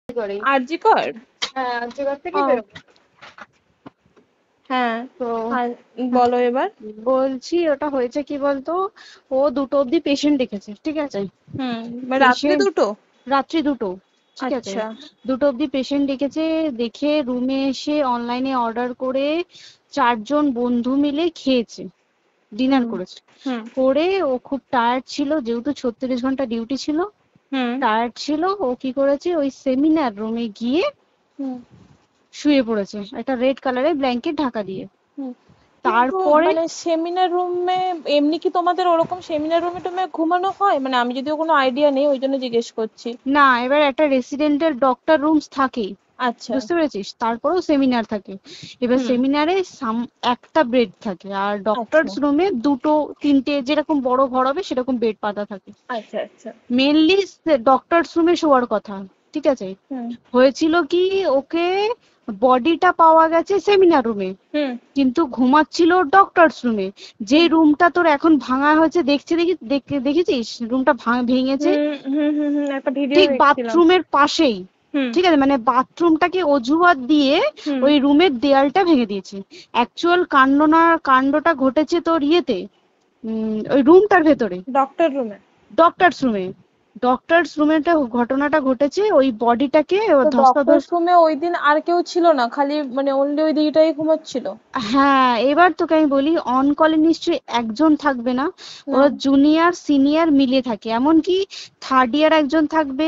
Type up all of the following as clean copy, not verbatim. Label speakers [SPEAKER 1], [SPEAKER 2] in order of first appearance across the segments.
[SPEAKER 1] করেই।
[SPEAKER 2] আরজি কর।
[SPEAKER 1] হ্যাঁ, আর্যগড় থেকে
[SPEAKER 2] ও
[SPEAKER 1] বেরোবো।
[SPEAKER 2] হ্যাঁ,
[SPEAKER 1] তো
[SPEAKER 2] আর বলো এবার।
[SPEAKER 1] বলছি ওটা হয়েছে কি বলতো, ও 2টো অব্দি পেশেন্ট দেখেছে, ঠিক আছে।
[SPEAKER 2] রাত্রে
[SPEAKER 1] পেশেন্ট
[SPEAKER 2] দুটো?
[SPEAKER 1] রাত্রি 2টো, ঠিক আছে।
[SPEAKER 2] আচ্ছা।
[SPEAKER 1] 2টো অব্দি পেশেন্ট দেখেছে, দেখে রুমে এসে অনলাইনে অর্ডার করে 4জন বন্ধু মিলে খেয়েছে, ডিনার
[SPEAKER 2] হুম
[SPEAKER 1] করেছে।
[SPEAKER 2] হুম
[SPEAKER 1] করে ও খুব টায়ার্ড ছিল, যেহেতু 36 ঘন্টা ডিউটি ছিল,
[SPEAKER 2] হুম
[SPEAKER 1] টায়ার্ড ছিল। ও কি করেছে, ওই সেমিনার রুমে গিয়ে
[SPEAKER 2] হুম
[SPEAKER 1] শুয়ে পড়েছে একটা রেড কালারের ব্ল্যাঙ্কেট ঢাকা দিয়ে।
[SPEAKER 2] হুম কিন্তু
[SPEAKER 1] তারপরে
[SPEAKER 2] মানে সেমিনার রুমে এমনি কি তোমাদের ওরকম সেমিনার রুমে টুমে ঘুমানো হয়? মানে আমি যদিও কোনো আইডিয়া নেই, ওই জন্য জিজ্ঞেস করছি।
[SPEAKER 1] না, এবার একটা রেসিডেন্টের ডক্টর রুমস থাকেই,
[SPEAKER 2] আচ্ছা।
[SPEAKER 1] বুঝতে পেরেছিস, তারপরেও সেমিনার থাকে। এবার
[SPEAKER 2] হুম।
[SPEAKER 1] সেমিনারে একটা বেড থাকে, আর
[SPEAKER 2] আচ্ছা
[SPEAKER 1] ডক্টরস রুমে 2টো 3টে যেরকম বড় ঘর হবে সেরকম বেড পাতা থাকে।
[SPEAKER 2] আচ্ছা আচ্ছা।
[SPEAKER 1] মেনলি ডক্টরস রুমে শোয়ার কথা, ঠিক আছে।
[SPEAKER 2] হুম
[SPEAKER 1] হয়েছিল কি, ওকে বডিটা পাওয়া গেছে সেমিনার রুমে,
[SPEAKER 2] হুম
[SPEAKER 1] কিন্তু ঘুমাচ্ছিল ডক্টরস রুমে। যে
[SPEAKER 2] হুম
[SPEAKER 1] রুমটা তোর এখন ভাঙা হয়েছে, দেখেছিস রুমটা ভেঙেছে,
[SPEAKER 2] একটা ভিডিও
[SPEAKER 1] ঠিক
[SPEAKER 2] দেখছিলাম।
[SPEAKER 1] বাথরুমের পাশেই,
[SPEAKER 2] হুম
[SPEAKER 1] ঠিক আছে, মানে বাথরুমটাকে অজুহাত দিয়ে
[SPEAKER 2] হুম
[SPEAKER 1] ওই রুমের দেয়ালটা ভেঙে দিয়েছে। অ্যাকচুয়াল কাণ্ডটা ঘটেছে তোর ইয়েতে, ওই রুমটার ভেতরে,
[SPEAKER 2] ডক্টর রুমে?
[SPEAKER 1] ডক্টরস রুমে। ডক্টরস রুমেটা ঘটনাটা ঘটেছে, ওই বডিটাকে
[SPEAKER 2] তো ডক্টর
[SPEAKER 1] ধস্তাধস্তি।
[SPEAKER 2] রুমে ওই দিন আর কেউ ছিল না, খালি মানে অনলি ওই দিদিটাই ঘুমাচ্ছিল?
[SPEAKER 1] হ্যাঁ, এবার তোকে আমি বলি, অন কলে নিশ্চয়ই একজন থাকবে না, ওরা
[SPEAKER 2] হুম
[SPEAKER 1] জুনিয়র সিনিয়র মিলিয়ে থাকে, এমনকি থার্ড ইয়ার একজন থাকবে,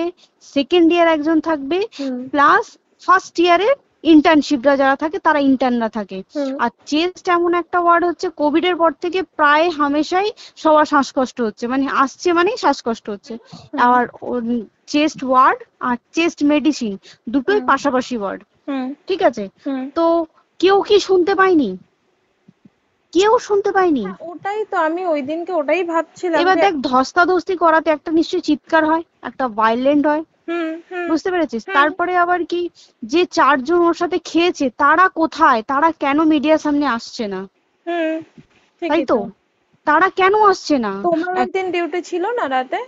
[SPEAKER 1] সেকেন্ড ইয়ার একজন থাকবে,
[SPEAKER 2] হুম
[SPEAKER 1] প্লাস ফার্স্ট ইয়ারের ইন্টার্নশিপরা যারা থাকে তারা ইন্টার্নরা থাকে।
[SPEAKER 2] হুম
[SPEAKER 1] আর চেস্ট এমন একটা ওয়ার্ড হচ্ছে, কোভিড এর পর থেকে প্রায় হামেশাই সবার শ্বাসকষ্ট হচ্ছে, মানে আসছে মানেই শ্বাসকষ্ট হচ্ছে।
[SPEAKER 2] হুম
[SPEAKER 1] আর চেস্ট ওয়ার্ড আর চেস্ট মেডিসিন দুটোই
[SPEAKER 2] হুম
[SPEAKER 1] পাশাপাশি ওয়ার্ড,
[SPEAKER 2] হুম
[SPEAKER 1] ঠিক আছে।
[SPEAKER 2] হুম
[SPEAKER 1] তো কেউ কি শুনতে পায়নি? কেউ শুনতে পায়নি।
[SPEAKER 2] হ্যাঁ, ওটাই তো আমি ওই দিনকে ওটাই ভাবছিলাম
[SPEAKER 1] এবার
[SPEAKER 2] যে।
[SPEAKER 1] দেখ, ধস্তাধস্তি করাতে একটা নিশ্চয়ই চিৎকার হয়, একটা ভায়োলেন্ট হয়,
[SPEAKER 2] হুম হুম
[SPEAKER 1] বুঝতে পেরেছিস।
[SPEAKER 2] হুম
[SPEAKER 1] তারপরে আবার কি, যে 4জন ওর সাথে খেয়েছে তারা কোথায়, তারা কেন মিডিয়ার সামনে আসছে না?
[SPEAKER 2] হুম
[SPEAKER 1] তাই
[SPEAKER 2] ঠিকই
[SPEAKER 1] তো,
[SPEAKER 2] তো।
[SPEAKER 1] তারা কেন আসছে না?
[SPEAKER 2] তোমার ওই
[SPEAKER 1] এক-
[SPEAKER 2] দিন ডিউটি ছিল না রাতে?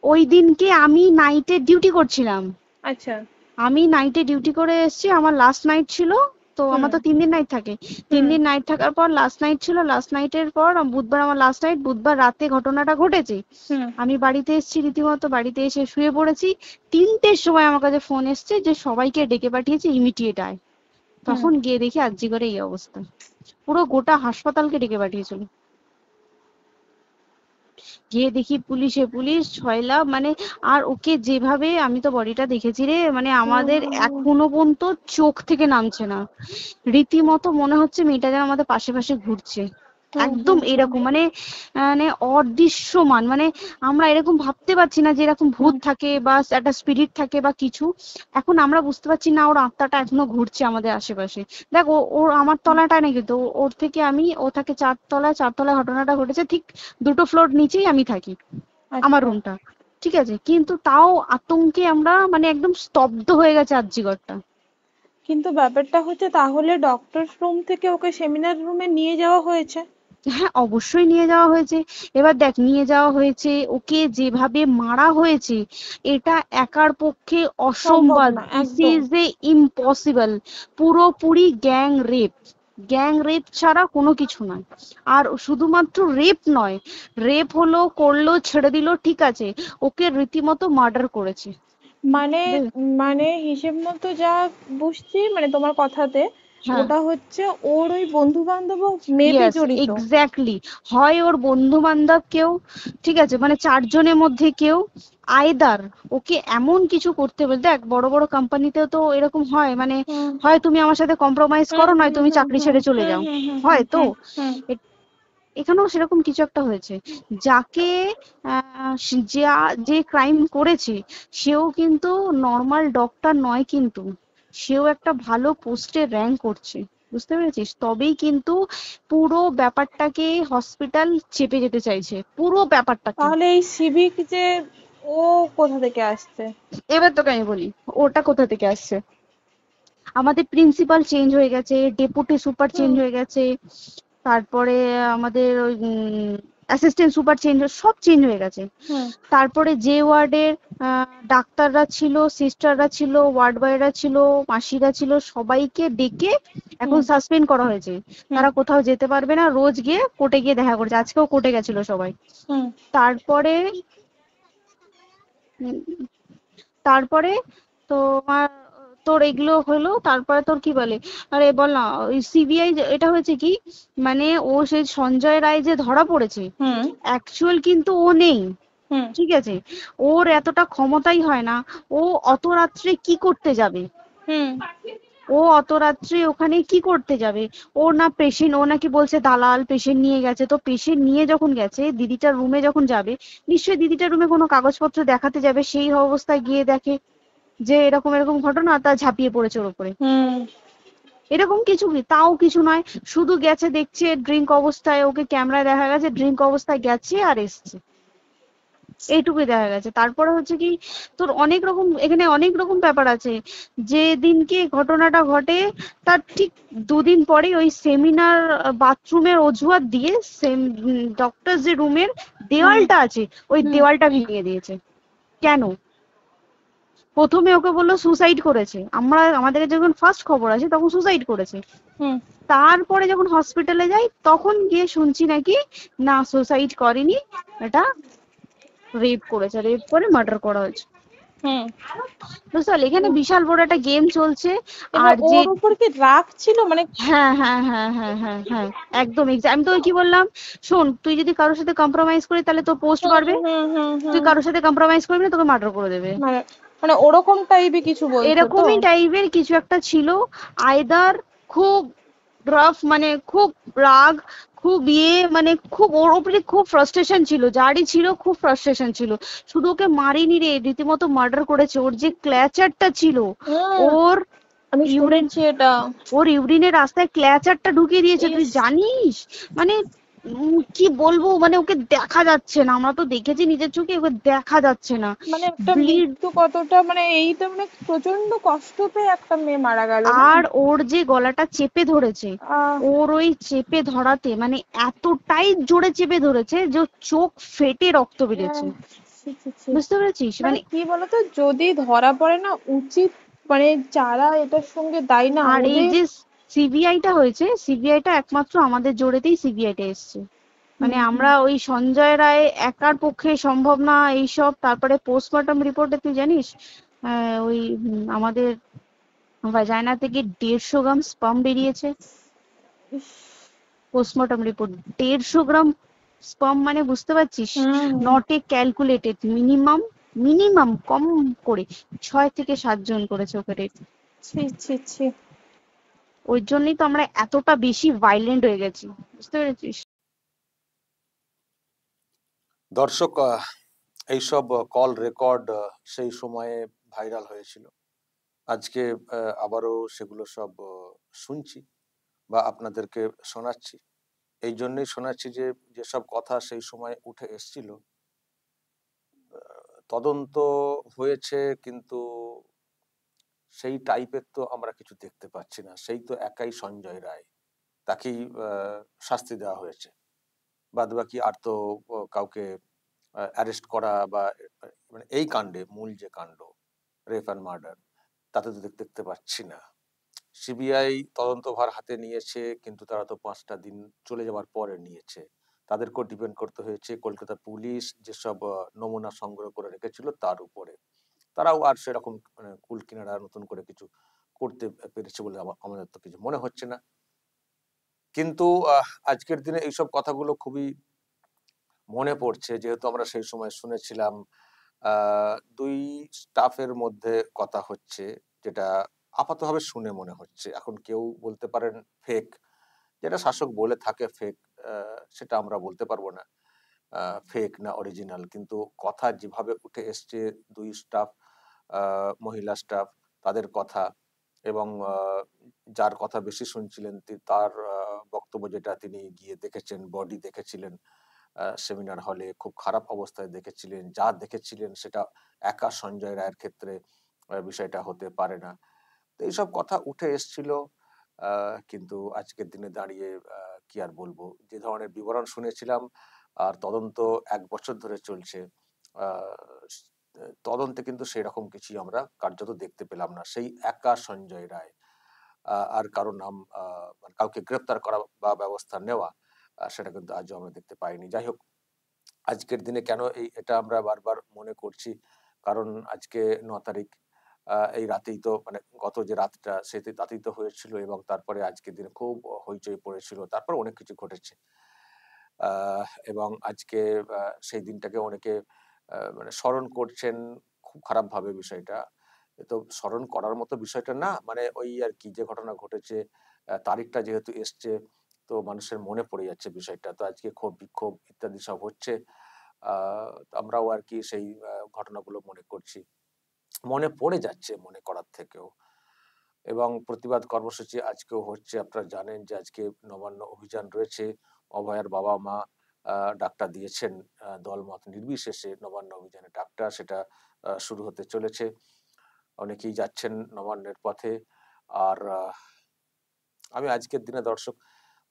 [SPEAKER 1] ওই দিনকে আমি নাইটে ডিউটি করছিলাম।
[SPEAKER 2] আচ্ছা।
[SPEAKER 1] আমি নাইটে ডিউটি করে এসেছি, আমার লাস্ট নাইট ছিল। তো
[SPEAKER 2] হুম
[SPEAKER 1] আমার তো 3 দিন নাইট থাকে, তিন
[SPEAKER 2] হুম
[SPEAKER 1] দিন নাইট থাকার পর লাস্ট নাইট ছিল, লাস্ট নাইটের পর বুধবার আমার লাস্ট নাইট, বুধবার রাতে ঘটনাটা ঘটেছে।
[SPEAKER 2] হুম
[SPEAKER 1] আমি বাড়িতে এসেছি, রীতিমতো বাড়িতে এসে শুয়ে পড়েছি। 3টের সময় আমার কাছে ফোন এসছে যে সবাইকে ডেকে পাঠিয়েছে, ইমিডিয়েট আয়।
[SPEAKER 2] হুম
[SPEAKER 1] তখন গিয়ে দেখি আরজি করে এই অবস্থা, পুরো গোটা হাসপাতালকে ডেকে পাঠিয়েছিল। গিয়ে দেখি পুলিশ ছয়লা, মানে, আর ওকে যেভাবে, আমি তো বডিটা দেখেছি রে, মানে আমাদের
[SPEAKER 2] হুম
[SPEAKER 1] এখনো পর্যন্ত চোখ থেকে নামছে না। রীতিমতো মনে হচ্ছে মেয়েটা যেন আমাদের পাশে পাশে ঘুরছে,
[SPEAKER 2] হুম
[SPEAKER 1] একদম
[SPEAKER 2] হুম হুম
[SPEAKER 1] এরকম, মানে মানে অদৃশ্যমান, মানে আমরা এরকম ভাবতে পারছি না যে এরকম ভূত
[SPEAKER 2] হুম
[SPEAKER 1] থাকে বা একটা স্পিরিট থাকে বা কিছু। এখন আমরা বুঝতে পারছি না ওর আত্মাটা এখনো ঘুরছে আমাদের আশেপাশে। দেখ, ওর আমার তলাটায় নাকি, তো ওর থেকে ও থাকে 4তলায়, 4তলায় ঘটনাটা ঘটেছে, ঠিক 2টো ফ্লোর নিচেই আমি থাকি, আমার
[SPEAKER 2] আচ্ছা।
[SPEAKER 1] রুমটা, ঠিক আছে। কিন্তু তাও আতঙ্কে আমরা মানে একদম স্তব্ধ হয়ে গেছে আরজিকরটা।
[SPEAKER 2] কিন্তু ব্যাপারটা হচ্ছে, তাহলে ডক্টর রুম থেকে ওকে সেমিনার রুমে নিয়ে যাওয়া হয়েছে?
[SPEAKER 1] হ্যাঁ, অবশ্যই নিয়ে যাওয়া হয়েছে। এবার দেখ, নিয়ে যাওয়া হয়েছে, ওকে যেভাবে মারা হয়েছে, এটা একার পক্ষে
[SPEAKER 2] সম্ভব
[SPEAKER 1] অসম্ভব,
[SPEAKER 2] না
[SPEAKER 1] দিস
[SPEAKER 2] একদম।
[SPEAKER 1] Is a impossible. পুরোপুরি গ্যাং রেপ, গ্যাং রেপ ছাড়া কোনো কিছু নয়। আর শুধুমাত্র রেপ নয়, রেপ হলো, করলো, ছেড়ে দিল, ঠিক আছে, ওকে রীতিমতো মার্ডার করেছে।
[SPEAKER 2] মানে মানে হিসেব মতো যা বুঝছি মানে তোমার কথাতে,
[SPEAKER 1] হ্যাঁ,
[SPEAKER 2] ওটা হচ্ছে ওর ওই বন্ধু বান্ধব মেবি
[SPEAKER 1] ইয়েস,
[SPEAKER 2] জড়িত।
[SPEAKER 1] এক্স্যাক্টলি। হয় ওর বন্ধু বান্ধব কেউ, ঠিক আছে, মানে 4জনের মধ্যে কেউ, আইদার ওকে এমন কিছু করতে বলতে। দেখ, বড় বড় কোম্পানিতেও তো এরকম হয়, মানে
[SPEAKER 2] হুম
[SPEAKER 1] হয় তুমি আমার সাথে কম্প্রোমাইজ
[SPEAKER 2] হুম
[SPEAKER 1] করো, নয়
[SPEAKER 2] হুম
[SPEAKER 1] তুমি
[SPEAKER 2] হুম
[SPEAKER 1] চাকরি
[SPEAKER 2] হুম
[SPEAKER 1] ছেড়ে চলে
[SPEAKER 2] হুম
[SPEAKER 1] যাও,
[SPEAKER 2] হুম হুম
[SPEAKER 1] হয় তো।
[SPEAKER 2] হুম হুম
[SPEAKER 1] এ- এখানেও সেরকম কিছু একটা হয়েছে। যাকে যে ক্রাইম করেছে, সেও কিন্তু নর্মাল ডক্টর নয়, কিন্তু সেও একটা ভালো পোস্টে র্যাঙ্ক করছে, বুঝতে পেরেছিস, তবেই কিন্তু পুরো ব্যাপারটাকে হসপিটাল চেপে যেতে চাইছে, পুরো ব্যাপারটাকে।
[SPEAKER 2] তাহলে এই সিভিক যে, ও কোথা থেকে আসছে?
[SPEAKER 1] এবার তোকে আমি বলি ওটা কোথা থেকে আসছে। আমাদের প্রিন্সিপাল চেঞ্জ হয়ে গেছে, ডেপুটি সুপার চেঞ্জ
[SPEAKER 2] হুম
[SPEAKER 1] হয়ে গেছে, তারপরে আমাদের ওই অ্যাসিস্ট্যান্ট সুপার চেঞ্জ, সব চেঞ্জ হয়ে গেছে।
[SPEAKER 2] হুম
[SPEAKER 1] তারপরে যে ওয়ার্ডের ডাক্তাররা ছিল, সিস্টাররা ছিল, ওয়ার্ড বয়রা ছিল, মাসিরা ছিল, সবাইকে ডেকে এখন
[SPEAKER 2] হুম
[SPEAKER 1] সাসপেন্ড করা হয়েছে।
[SPEAKER 2] হুম
[SPEAKER 1] তারা কোথাও যেতে পারবে না, রোজ গিয়ে কোর্টে গিয়ে দেখা করছে, আজকেও কোর্টে গেছিল সবাই।
[SPEAKER 2] হুম
[SPEAKER 1] তারপরে উম, তারপরে তোমার তোর এগুলো হলো, তারপরে তোর কি বলে, আরে বল না, ওই সিবিআই এটা হয়েছে কি, মানে ও সেই সঞ্জয় রায় যে ধরা পড়েছে,
[SPEAKER 2] হুম
[SPEAKER 1] অ্যাকচুয়াল কিন্তু ও নেই,
[SPEAKER 2] হুম
[SPEAKER 1] ঠিক আছে? ওর এতটা ক্ষমতাই হয় না। ও অত রাত্রে কি করতে যাবে?
[SPEAKER 2] হুম
[SPEAKER 1] ও অত রাত্রে ওখানে কি করতে যাবে? ও না পেশেন্ট, ও নাকি বলছে দালাল পেশেন্ট নিয়ে গেছে, তো পেশেন্ট নিয়ে যখন গেছে দিদিটার রুমে যখন যাবে, নিশ্চয়ই দিদিটার রুমে কোনো কাগজপত্র দেখাতে যাবে, সেই অবস্থায় গিয়ে দেখে যে এরকম এরকম ঘটনা, তা ঝাঁপিয়ে পড়েছে ওর উপরে।
[SPEAKER 2] হুম
[SPEAKER 1] এরকম কিছু কি, তাও কিছু নয়, শুধু গেছে দেখছে ড্রিঙ্ক অবস্থায়, ওকে ক্যামেরায় দেখা গেছে ড্রিঙ্ক অবস্থায় গেছে আর এসছে, এইটুকুই দেখা গেছে। তারপরে হচ্ছে কি, তোর অনেক রকম এখানে অনেক রকম ব্যাপার আছে। যে দিনকে ঘটনাটা ঘটে তার ঠিক দুদিন পরে ওই সেমিনার বাথরুমের অজুহাত দিয়ে সেম ডক্টর যে রুমের
[SPEAKER 2] হুম
[SPEAKER 1] দেওয়ালটা আছে ওই
[SPEAKER 2] হুম
[SPEAKER 1] দেওয়ালটা ভেঙে দিয়েছে। কেন? প্রথমে ওকে বললো সুসাইড করেছে, আমাদের যখন ফার্স্ট খবর আসে তখন সুসাইড করেছে।
[SPEAKER 2] হুম
[SPEAKER 1] তারপরে যখন হসপিটালে যাই তখন গিয়ে শুনছি নাকি না সুসাইড করেনি, এটা রেপ করেছে, রেপ করে মার্ডার করা হয়েছে।
[SPEAKER 2] হুম
[SPEAKER 1] বুঝতে পারলি, এখানে বিশাল বড় একটা গেম চলছে।
[SPEAKER 2] এবার
[SPEAKER 1] আর যে
[SPEAKER 2] ওর উপর কি রাগ ছিল মানে?
[SPEAKER 1] হ্যাঁ হ্যাঁ হ্যাঁ হ্যাঁ হ্যাঁ হ্যাঁ, একদম আমি তোকে কি বললাম, শোন, তুই যদি কারোর সাথে কম্প্রোমাইজ করিস তাহলে তোর পোস্ট
[SPEAKER 2] হুম
[SPEAKER 1] বাড়বে,
[SPEAKER 2] হুম হুম
[SPEAKER 1] তুই
[SPEAKER 2] হুম
[SPEAKER 1] কারোর সাথে কম্প্রোমাইজ করবি না তোকে মার্ডার করে দেবে।
[SPEAKER 2] মানে মানে ওরকম টাইপই কিছু বলছো তো?
[SPEAKER 1] এরকমই টাইপের কিছু একটা ছিল। আইদার খুব রাফ, মানে খুব রাগ, খুব মানে খুব ওর উপরে খুব ফ্রাস্ট্রেশন ছিল, যারই ছিল খুব ফ্রাস্ট্রেশন ছিল। শুধু ওকে মারিনি রে, রীতিমতো মার্ডার করেছে। ওর যে ক্ল্যাচারটা ছিল,
[SPEAKER 2] হুম
[SPEAKER 1] ওর
[SPEAKER 2] আমি
[SPEAKER 1] ইউরিন,
[SPEAKER 2] শুনেছি এটা।
[SPEAKER 1] ওর ইউরিনের রাস্তায় ক্ল্যাচারটা ঢুকিয়ে দিয়েছে, তুই
[SPEAKER 2] ইস।
[SPEAKER 1] জানিস? মানে কি বলবো, মানে ওকে দেখা যাচ্ছে না, আমরা তো দেখেছি নিজের চোখে, ওকে দেখা যাচ্ছে না,
[SPEAKER 2] মানে একটা
[SPEAKER 1] ব্লিড।
[SPEAKER 2] মৃত্যু কতটা, মানে এই তো মানে প্রচন্ড কষ্ট পেয়ে একটা মেয়ে মারা গেল না?
[SPEAKER 1] আর ওর যে গলাটা চেপে ধরেছে,
[SPEAKER 2] আহ
[SPEAKER 1] ওর ওই চেপে ধরাতে মানে এতটাই জোরে চেপে ধরেছে যে ওর চোখ ফেটে রক্ত বেরিয়েছে।
[SPEAKER 2] আহ, ছি, ছি, ছি।
[SPEAKER 1] বুঝতে পেরেছিস?
[SPEAKER 2] মানে
[SPEAKER 1] মানে
[SPEAKER 2] কি বলতো, যদি ধরা পড়ে না উচিত, মানে যারা এটার সঙ্গে দায়ী না
[SPEAKER 1] আর এই
[SPEAKER 2] ওদের।
[SPEAKER 1] যে সিবিআইটা হয়েছে, সিবিআইটা একমাত্র আমাদের জোরেতেই সিবিআইটা এসছে।
[SPEAKER 2] হুম
[SPEAKER 1] মানে
[SPEAKER 2] হুম
[SPEAKER 1] আমরা ওই সঞ্জয় রায় একার পক্ষে সম্ভব না এইসব। তারপরে পোস্টমর্টম রিপোর্টে তুই জানিস, ওই আমাদের ভাজাইনা থেকে 150 গ্রাম স্পাম বেরিয়েছে।
[SPEAKER 2] ইস।
[SPEAKER 1] পোস্টমর্টম রিপোর্ট, 150 গ্রাম স্পাম, মানে বুঝতে পারছিস?
[SPEAKER 2] Hmm hmm
[SPEAKER 1] not a calculated, minimum, minimum কম করে 6 থেকে 7 জন করেছে ওকে rape।
[SPEAKER 2] ছি ছি ছি।
[SPEAKER 1] ওই জন্যই তো আমরা এতটা বেশি ভাইলেন্ট হয়ে গেছি, বুঝতে পেরেছিস?
[SPEAKER 3] দর্শক, এইসব কল রেকর্ড সেই সময়ে ভাইরাল হয়েছিল। আজকে আবারও সেগুলো সব শুনছি বা আপনাদেরকে শোনাচ্ছি। এই জন্যই শোনাচ্ছি যে যেসব কথা সেই সময় উঠে এসছিল, তদন্ত হয়েছে, কিন্তু সেই টাইপের তো আমরা কিছু দেখতে পাচ্ছি না। সেই তো একাই সঞ্জয় রায়, তাকেই শাস্তি দেওয়া হয়েছে। বাদবাকি আর তো কাউকে অ্যারেস্ট করা বা মানে এই কাণ্ডে, মূল যে কাণ্ড রেপ অ্যান্ড মার্ডার, তাতে তো দেখতে পাচ্ছি না। সিবিআই তদন্তভার হাতে নিয়েছে, কিন্তু তারা তো 5টা দিন চলে যাওয়ার পরে নিয়েছে। তাদেরকেও ডিপেন্ড করতে হয়েছে কলকাতা পুলিশ যেসব নমুনা সংগ্রহ করে রেখেছিল তার উপরে। তারাও আর সেরকম মানে কুল কিনারা নতুন করে কিছু করতে পেরেছে বলে আমাদের তো কিছু মনে হচ্ছে না। কিন্তু আজকের দিনে এইসব কথাগুলো খুবই মনে পড়ছে, যেহেতু আমরা সেই সময় শুনেছিলাম 2 স্টাফের মধ্যে কথা হচ্ছে, যেটা আপাতভাবে শুনে মনে হচ্ছে। এখন কেউ বলতে পারেন ফেক, যেটা শাসক বলে থাকে ফেক, সেটা আমরা বলতে পারবো না ফেক না অরিজিনাল। কিন্তু কথা যেভাবে উঠে এসছে, 2 স্টাফ, মহিলা স্টাফ, তাদের কথা, এবং যার কথা বেশি শুনছিলেন তার বক্তব্য, যেটা তিনি গিয়ে দেখেছেন, বডি দেখেছিলেন সেমিনার হলে, খুব খারাপ অবস্থায় দেখেছিলেন, যা দেখেছিলেন সেটা একা সঞ্জয় রায়ের ক্ষেত্রে বিষয়টা হতে পারে না। তো এইসব কথা উঠে এসছিল। কিন্তু আজকের দিনে দাঁড়িয়ে কি আর বলবো, যে ধরনের বিবরণ শুনেছিলাম আর তদন্ত ১ বছর ধরে চলছে। আহ, তদন্তে কিন্তু সেই রকম কিছুই আমরা কার্যত দেখতে পেলাম না। সেই একা সঞ্জয় রায়, আর কারো নাম মানে কাউকে গ্রেপ্তার করা বা ব্যবস্থা নেওয়া, সেটা কিন্তু আজও আমরা দেখতে পাইনি। যাই হোক, আজকের দিনে কেন এটা আমরা বারবার মনে করছি, কারণ আজকে ৯ তারিখ, এই রাতেই তো মানে গত যে রাতটা সেটি রাতেই তো হয়েছিল, এবং তারপরে আজকের দিনে খুব হইচই পড়েছিল, তারপর অনেক কিছু ঘটেছে। এবং আজকে সেই দিনটাকে অনেকে মানে স্মরণ করছেন খুব খারাপ ভাবে। বিষয়টা এ তো স্মরণ করার মতো বিষয়টা না, মানে ওই আর কি যে ঘটনা ঘটেছে, তারিখটা যেহেতু এসছে, তো মানুষের মনে পড়ে যাচ্ছে বিষয়টা। তো আজকে ক্ষোভ বিক্ষোভ ইত্যাদি সব হচ্ছে। আমরাও আর কি সেই ঘটনাগুলো মনে করছি, মনে পড়ে যাচ্ছে মনে করার থেকেও। এবং প্রতিবাদ কর্মসূচি আজকেও হচ্ছে। আপনারা জানেন যে আজকে নবান্ন অভিযান রয়েছে। অভয়ার বাবা মা ডাকটা দিয়েছেন, দলমত নির্বিশেষে নবান্ন অভিযানের ডাকটা, সেটা শুরু হতে চলেছে। অনেকেই যাচ্ছেন নবান্নের পথে। আর আমি আজকের দিনে দর্শক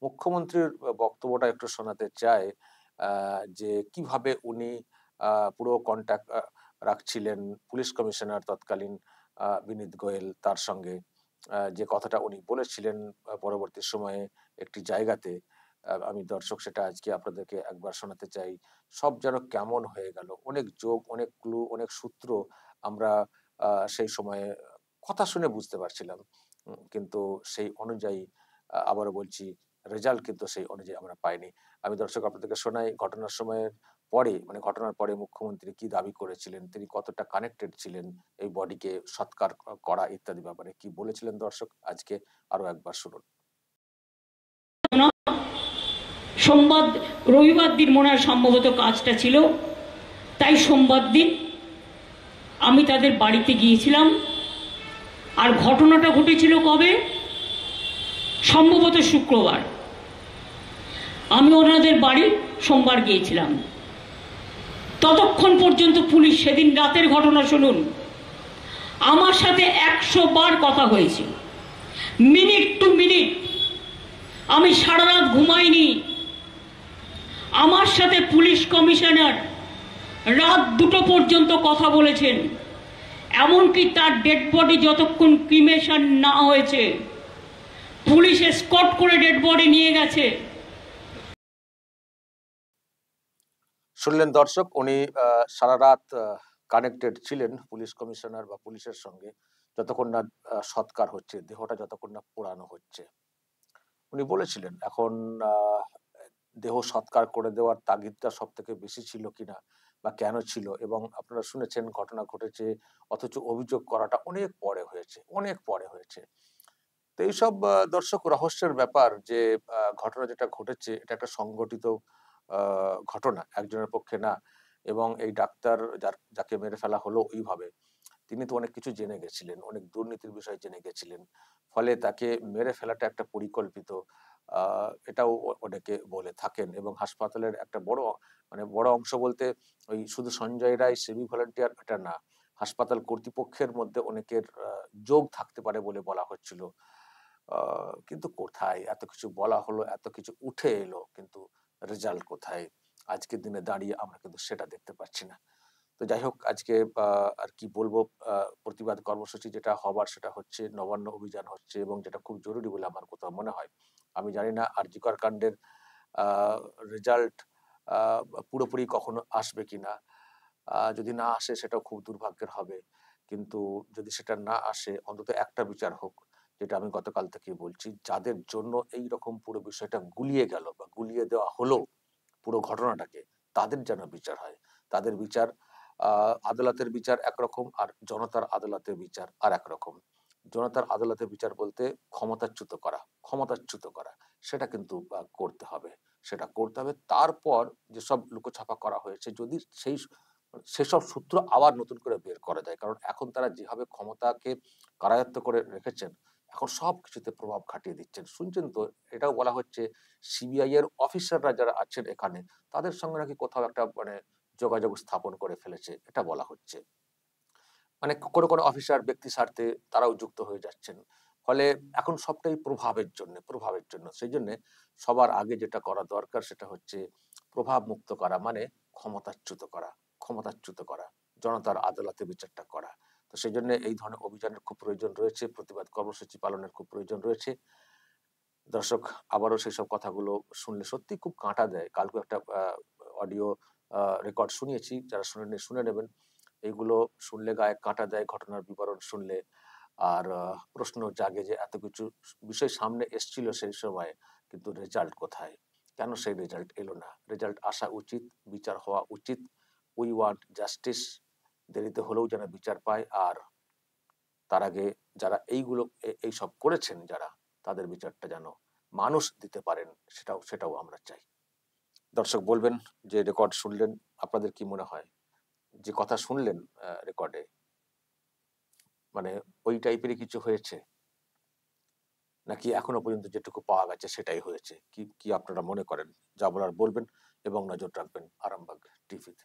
[SPEAKER 3] মুখ্যমন্ত্রীর বক্তব্যটা একটু শোনাতে চাই, যে কিভাবে উনি পুরো কন্ট্যাক্ট রাখছিলেন পুলিশ কমিশনার তৎকালীন বিনীত গোয়েল তার সঙ্গে। যে কথাটা উনি বলেছিলেন পরবর্তী সময়ে একটি জায়গাতে, আমি দর্শক সেটা আজকে আপনাদেরকে একবার শোনাতে চাই। সব যেন কেমন হয়ে গেল, অনেক যোগ, অনেক ক্লু, অনেক সূত্র আমরা সেই সময়ে কথা শুনে বুঝতে পারছিলাম, কিন্তু সেই অনুযায়ী আবারও বলছি, রেজাল্ট কিন্তু সেই অনুযায়ী আমরা পাইনি। আমি দর্শক আপনাদেরকে শোনাই ঘটনার সময়ের পরে, মানে ঘটনার পরে মুখ্যমন্ত্রী কি দাবি করেছিলেন, তিনি কতটা কানেক্টেড ছিলেন এই বডিকে সৎকার করা ইত্যাদি ব্যাপারে কি বলেছিলেন দর্শক, আজকে আরো একবার শুনুন।
[SPEAKER 4] সোমবার, রবিবার দিন মনে হয় সম্ভবত কাজটা ছিল, তাই সোমবার দিন আমি তাদের বাড়িতে গিয়েছিলাম। আর ঘটনাটা ঘটেছিল কবে? সম্ভবত শুক্রবার। আমি ওনাদের বাড়ি সোমবার গিয়েছিলাম। ততক্ষণ পর্যন্ত পুলিশ, সেদিন রাতের ঘটনা শুনুন, আমার সাথে 100 বার কথা হয়েছে, মিনিট টু মিনিট। আমি সারা রাত ঘুমাইনি। আমার সাথে পুলিশ কমিশনার রাত 2টো পর্যন্ত কথা বলেছেন, এমনকি তার ডেড বডি যতক্ষণ ক্রিমেশন না হয়েছে, পুলিশ এসকর্ট করে ডেড বডি নিয়ে গেছে।
[SPEAKER 3] শুনলেন দর্শক, উনি সারা রাত কানেক্টেড ছিলেন পুলিশ কমিশনার বা পুলিশের সঙ্গে, যতক্ষণ না সৎকার হচ্ছে, দেহটা যতক্ষণ না পোড়ানো হচ্ছে। উনি বলেছিলেন এখন দেহ সৎকার করে দেওয়ার তাগিদটা সব থেকে বেশি ছিল কিনা বা কেন ছিল, এবং আপনারা শুনেছেন ঘটনা ঘটেছে, অথচ অভিযোগ করাটা অনেক পরে হয়েছে, অনেক পরে হয়েছে। তো এইসব দর্শক রহস্যের ব্যাপার, যে ঘটনা যেটা ঘটেছে এটা একটা সংগঠিত ঘটনা, একজনের পক্ষে না। এবং এই ডাক্তার যাকে মেরে ফেলা হলো ওইভাবে, তিনি তো অনেক কিছু জেনে গেছিলেন, অনেক দুর্নীতির বিষয় জেনে গেছিলেন, ফলে তাকে মেরে ফেলাটা একটা পরিকল্পিত, এটাও অনেকে বলে থাকেন। এবং হাসপাতালের একটা বড় অংশ বলতে ওই শুধু সঞ্জয় রায় সিভিক ভলান্টিয়ার এটা না, হাসপাতাল কর্তৃপক্ষের মধ্যে অনেকের যোগ থাকতে পারে বলে বলা হচ্ছিল। কিন্তু কোথায়, এত কিছু বলা হলো, এত কিছু উঠে এলো, কিন্তু রেজাল্ট কোথায়? আজকের দিনে দাঁড়িয়ে আমরা কিন্তু সেটা দেখতে পাচ্ছি না। তো যাই হোক, আজকে আর কি বলবো, প্রতিবাদ কর্মসূচি যেটা হবার সেটা হচ্ছে, নবান্ন অভিযান হচ্ছে, এবং যেটা খুব জরুরি বলে আমার কোথাও মনে হয়। আমি জানি না আর.জি. কর কাণ্ডের রেজাল্ট পুরোপুরি কখনো আসবে কিনা। যদি না আসে সেটাও খুব দুর্ভাগ্যের হবে, কিন্তু যদি সেটা না আসে অন্তত একটা বিচার হোক, যেটা আমি গতকাল থেকে বলছি, যাদের জন্য এই রকম পুরো বিষয়টা গুলিয়ে গেল বা গুলিয়ে দেওয়া হলো পুরো ঘটনাটাকে, তাদের যেন বিচার হয়। তাদের বিচার, আদালতের বিচার একরকম, আর জনতার আদালতের বিচার আর একরকম। জনতার আদালতের বিচার বলতে ক্ষমতাচ্যুত করা, সেটা কিন্তু করতে হবে, সেটা করতে হবে। তারপর যেসব লুকোছাপা করা হয়েছে, যদি সেসব সূত্র আবার নতুন করে বের করা যায়, কারণ এখন তারা যেভাবে ক্ষমতাকে কারায়ত্ত করে রেখেছেন, এখন সব কিছুতে প্রভাব খাটিয়ে দিচ্ছেন। শুনছেন তো, এটাও বলা হচ্ছে সিবিআই এর অফিসাররা যারা আছেন এখানে, তাদের সঙ্গে নাকি কোথাও একটা মানে যোগাযোগ স্থাপন করে ফেলেছে, এটা বলা হচ্ছে। মানে কোনো অফিসার ব্যক্তি স্বার্থে তারাও যুক্ত হয়ে যাচ্ছেন। ফলে এখন সবটাই প্রভাবের জন্য। সেই জন্য সবার আগে যেটা করা দরকার সেটা হচ্ছে প্রভাব মুক্ত করা মানে ক্ষমতাচ্যুত করা, জনতার আদালতে বিচারটা করা। তো সেই জন্য এই ধরনের অভিযানের খুব প্রয়োজন রয়েছে, প্রতিবাদ কর্মসূচি পালনের খুব প্রয়োজন রয়েছে। দর্শক, আবারও সেসব কথাগুলো শুনলে সত্যি খুব কাঁটা দেয়। কালকে একটা অডিও রেকর্ড শুনিয়েছি, যারা শুনে শুনে নেবেন। এইগুলো শুনলে গায়ে কাঁটা দেয়, ঘটনার বিবরণ শুনলে। আর প্রশ্ন জাগে যে এত কিছু বিষয় সামনে এসছিল সেই সময়, কিন্তু রেজাল্ট কোথায়? কেন সেই রেজাল্ট এলো না? রেজাল্ট আসা উচিত, বিচার হওয়া উচিত। We want justice. দেরিতে হলেও যেন বিচার পায়, আর তার আগে যারা এইসব করেছেন, যারা, তাদের বিচারটা যেন মানুষ দিতে পারেন, সেটাও আমরা চাই। দর্শক, বলবেন যে রেকর্ড শুনলেন, আপনাদের কি মনে হয় যে কথা শুনলেন রেকর্ডে, মানে ওই টাইপেরই কিছু হয়েছে, নাকি এখনো পর্যন্ত যেটুকু পাওয়া গেছে সেটাই হয়েছে? কি কি আপনারা মনে করেন? যা বলার বলবেন এবং নজর রাখবেন আরামবাগ টিভিতে।